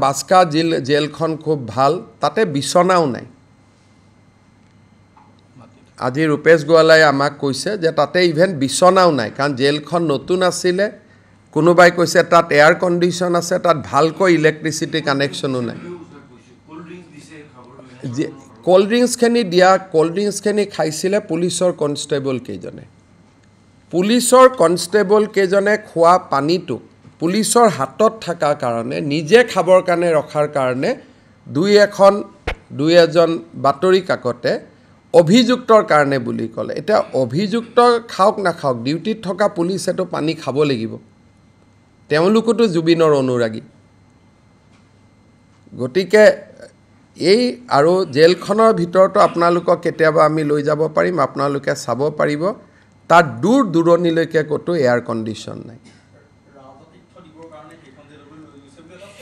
বাস্কা জেলখন খুব ভাল তাতে বিছনাও নাই আজি ৰূপেশ গোৱালাই আমাক কৈছে যে তাতে ইভেন বিছনাও নাই কাৰণ জেলখন নতুন আছিলে কোনোবাই কৈছে তাত এয়াৰ কণ্ডিশ্যন আছে তাত ভালকৈ ইলেক্ট্ৰিচিটি কানেকশ্যনো নাই কোল্ড ড্ৰিংকছখিনি খাইছিলে পুলিচৰ কনষ্টেবল কেইজনে খোৱা পানীটো পুলিচৰ হাতত থকা কাৰণে নিজে খাবৰ কাৰণে ৰখাৰ কাৰণে দুই এজন বাতৰি কাকতে অভিযুক্তৰ কাৰণে বুলি ক'লে এটা অভিযুক্ত খাওক নাখাওক ডিউটিত থকা পুলিচেতো পানী খাব লাগিব তেওঁলোকতো জুবিনৰ অনুৰাগী গতিকে এই আৰু জেলখনৰ ভিতৰতো আপোনালোকক কেতিয়াবা আমি লৈ যাব পাৰিম আপোনালোকে চাব পাৰিব তাৰ দূৰণিলৈকে ক'তো এয়াৰ কণ্ডিশ্যন নাই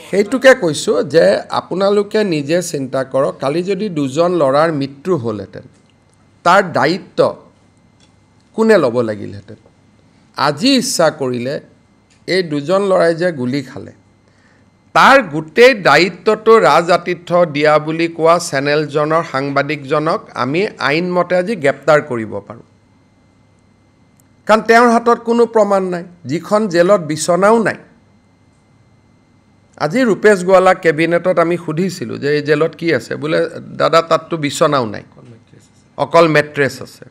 সেইটোকে কৈছোঁ যে আপোনালোকে নিজে চিন্তা কৰক কালি যদি দুজন ল'ৰাৰ মৃত্যু হ'লহেঁতেন তাৰ দায়িত্ব কোনে ল'ব লাগিলহেঁতেন আজি ইচ্ছা কৰিলে এই দুজন ল'ৰাই যে গুলি খালে তাৰ গোটেই দায়িত্বটো ৰাজ আতিথ্য দিয়া বুলি কোৱা চেনেলজনৰ সাংবাদিকজনক আমি আইনমতে আজি গ্ৰেপ্তাৰ কৰিব পাৰোঁ কাৰণ তেওঁৰ হাতত কোনো প্ৰমাণ নাই যিখন জেলত বিছনাও নাই আজি ৰূপেশ গোৱালাক কেবিনেটত আমি সুধিছিলোঁ যে এই জেলত কি আছে বোলে দাদা তাততো বিছনাও নাই অকল মেট্ৰেছ আছে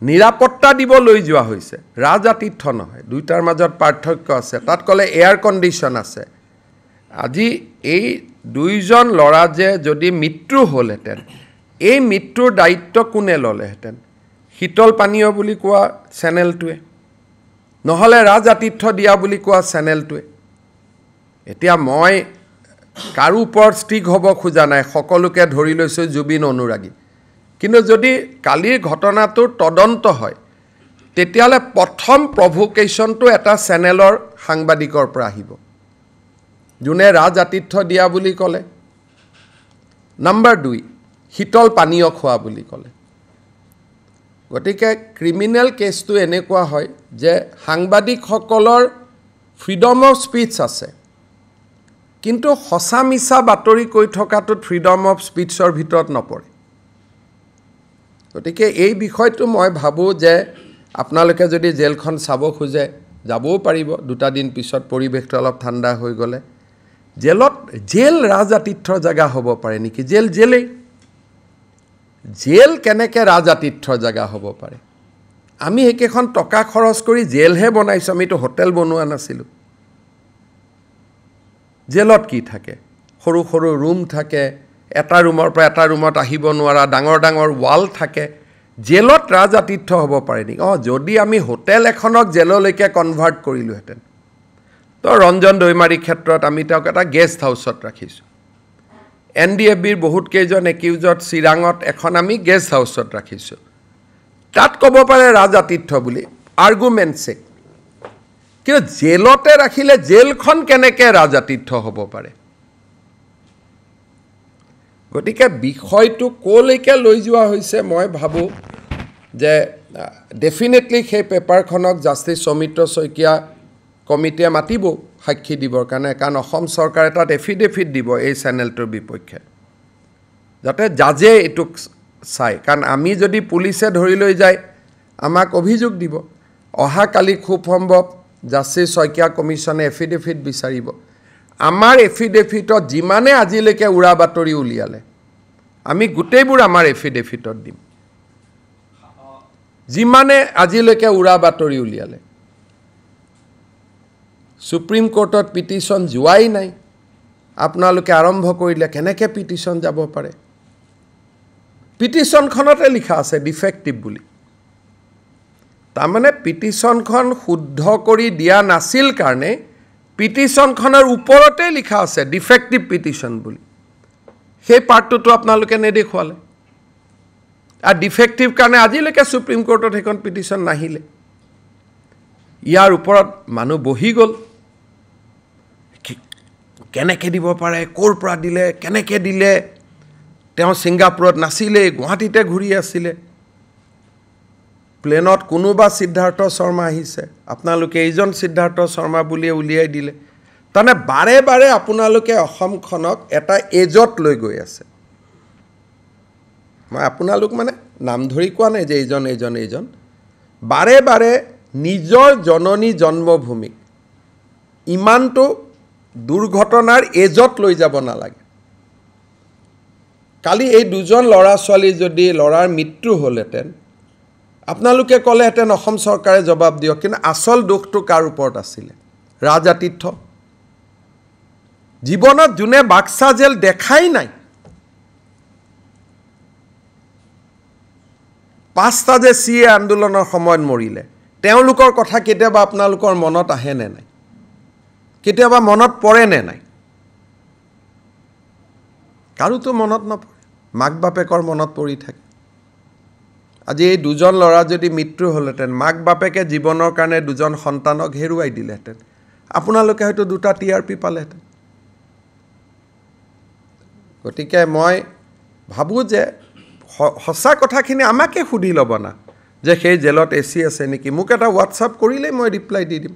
নিৰাপত্তা দিব লৈ যোৱা হৈছে ৰাজ আতিথ্য নহয় দুইটাৰ মাজত পাৰ্থক্য আছে তাত ক'লে এয়াৰ কণ্ডিশ্যন আছে আজি এই দুইজন ল'ৰা যে যদি মৃত্যু হ'লহেঁতেন এই মৃত্যুৰ দায়িত্ব কোনে ল'লেহেঁতেন শীতল পানীয় বুলি কোৱা চেনেলটোৱে নহ'লে ৰাজ আতিথ্য দিয়া বুলি কোৱা চেনেলটোৱে এতিয়া মই কাৰো ওপৰত ষ্ট্ৰিক হ'ব খোজা নাই সকলোকে ধৰি লৈছোঁ জুবিন অনুৰাগী কিন্তু যদি কালিৰ ঘটনাটোৰ তদন্ত হয় তেতিয়াহ'লে প্ৰথম প্ৰভোকেশ্যনটো এটা চেনেলৰ সাংবাদিকৰ পৰা আহিব যোনে ৰাজ আতিথ্য দিয়া বুলি ক'লে নম্বৰ 2 শীতল পানীয় খোৱা বুলি ক'লে গতিকে ক্ৰিমিনেল কেছটো এনেকুৱা হয় যে সাংবাদিকসকলৰ ফ্ৰীডম অফ স্পীচ আছে কিন্তু সঁচা মিছা বাতৰি কৈ থকাটোত ফ্ৰীডম অফ স্পীচৰ ভিতৰত নপৰে গতিকে এই বিষয়টো মই ভাবোঁ যে আপোনালোকে যদি জেলখন চাব খোজে যাবও পাৰিব দুটা দিন পিছত পৰিৱেশটো অলপ ঠাণ্ডা হৈ গ'লে জেল ৰাজ আতিথ্যৰ জেগা হ'ব পাৰে নেকি জেল কেনেকৈ ৰাজ আতিথ্যৰ জেগা হ'ব পাৰে আমি একেখন টকা খৰচ কৰি জেলহে বনাইছোঁ আমিতো হোটেল বনোৱা নাছিলোঁ জেলত কি থাকে সৰু সৰু ৰুম থাকে এটা ৰুমৰ পৰা এটা ৰুমত আহিব নোৱাৰা ডাঙৰ ৱাল থাকে জেলত ৰাজ আতিথ্য হ'ব পাৰে নেকি যদি আমি হোটেল এখনক জেললৈকে কনভাৰ্ট কৰিলোহেঁতেন তো ৰঞ্জন দৈমাৰী ক্ষেত্ৰত আমি তেওঁক এটা গেষ্ট হাউচত ৰাখিছোঁ NDFBৰ বহুত কেইজন একিউজত চিৰাঙত এখন আমি গেষ্ট হাউচত ৰাখিছোঁ তাত ক'ব পাৰে ৰাজ আতিথ্য বুলি আৰ্গুমেণ্টছে কিন্তু জেলতে ৰাখিলে জেলখন কেনেকৈ ৰাজ আতিথ্য হ'ব পাৰে গতিকে বিষয়টো ক'লৈকে লৈ যোৱা হৈছে মই ভাবোঁ যে ডেফিনেটলি সেই পেপাৰখনক জাষ্টিছ সৌমিত্ৰ শইকীয়া কমিটিয়ে মাতিব সাক্ষী দিবৰ কাৰণে কাৰণ অসম চৰকাৰে তাত এফিডেভিট দিব এই চেনেলটোৰ বিপক্ষে যাতে জাজে এইটোক চায় কাৰণ আমি যদি পুলিচে ধৰি লৈ যায় আমাক অভিযোগ দিব অহাকালি খুব সম্ভৱ জাষ্টিছ শইকীয়া কমিশ্যনে এফিডেভিট বিচাৰিব আমাৰ এফিডেভিটত যিমানে আজিলৈকে উৰা বাতৰি উলিয়ালে আমি গোটেইবোৰ আমাৰ এফিডেভিটত দিম যিমানে আজিলৈকে উৰা বাতৰি উলিয়ালে সুপ্ৰিম কোৰ্টত পিটিশ্যন যোৱাই নাই আপোনালোকে আৰম্ভ কৰিলে কেনেকৈ পিটিশ্যন যাব পাৰে পিটিশ্যনখনতে লিখা আছে ডিফেক্টিভ বুলি তাৰমানে পিটিশ্যনখন শুদ্ধ কৰি দিয়া নাছিল কাৰণে পিটিশ্যনখনৰ ওপৰতে লিখা আছে ডিফেক্টিভ পিটিশ্যন বুলি সেই পাৰ্টটো আপোনালোকে নেদেখুৱালে আৰু ডিফেক্টিভ কাৰণে আজিলৈকে সুপ্ৰিম কোৰ্টত সেইখন পিটিশ্যন নাহিলে ইয়াৰ ওপৰত মানুহ বহি গ'ল কেনেকৈ দিব পাৰে ক'ৰ পৰা দিলে কেনেকৈ দিলে তেওঁ ছিংগাপুৰত নাছিলে গুৱাহাটীতে ঘূৰি আছিলে প্লেনত কোনোবা সিদ্ধাৰ্থ শৰ্মা আহিছে আপোনালোকে এইজন সিদ্ধাৰ্থ শৰ্মা বুলিয়ে উলিয়াই দিলে তাৰমানে বাৰে বাৰে আপোনালোকে অসমখনক এটা এজত লৈ গৈ আছে মই আপোনালোক মানে নাম ধৰি কোৱা নাই যে এইজন বাৰে বাৰে নিজৰ জননী জন্মভূমিক ইমানটো দুৰ্ঘটনাৰ এজত লৈ যাব নালাগে কালি এই দুজন ল'ৰা ছোৱালী যদি ল'ৰাৰ মৃত্যু হ'লহেঁতেন আপোনালোকে ক'লেহেঁতেন অসম চৰকাৰে জবাব দিয়ক কিন্তু আচল দুখটো কাৰ ওপৰত আছিলে ৰাজাতীৰ্থ জীৱনত যোনে বাক্সা জেল দেখাই নাই 5টা যে CA আন্দোলনৰ সময়ত মৰিলে তেওঁলোকৰ কথা কেতিয়াবা আপোনালোকৰ মনত আহে নে নাই কেতিয়াবা মনত পৰে নে নাই কাৰোতো মনত নপৰে মাক বাপেকৰ মনত পৰি থাকে আজি এই দুজন ল'ৰা যদি মৃত্যু হ'লহেঁতেন মাক বাপেকে জীৱনৰ কাৰণে দুজন সন্তানক হেৰুৱাই দিলেহেঁতেন আপোনালোকে হয়তো 2টা TRP পালেহেঁতেন গতিকে মই ভাবোঁ যে সঁচা কথাখিনি আমাকে সুধি ল'ব না যে সেই জেলত AC আছে নেকি মোক এটা হোৱাটছআপ কৰিলেই মই ৰিপ্লাই দি দিম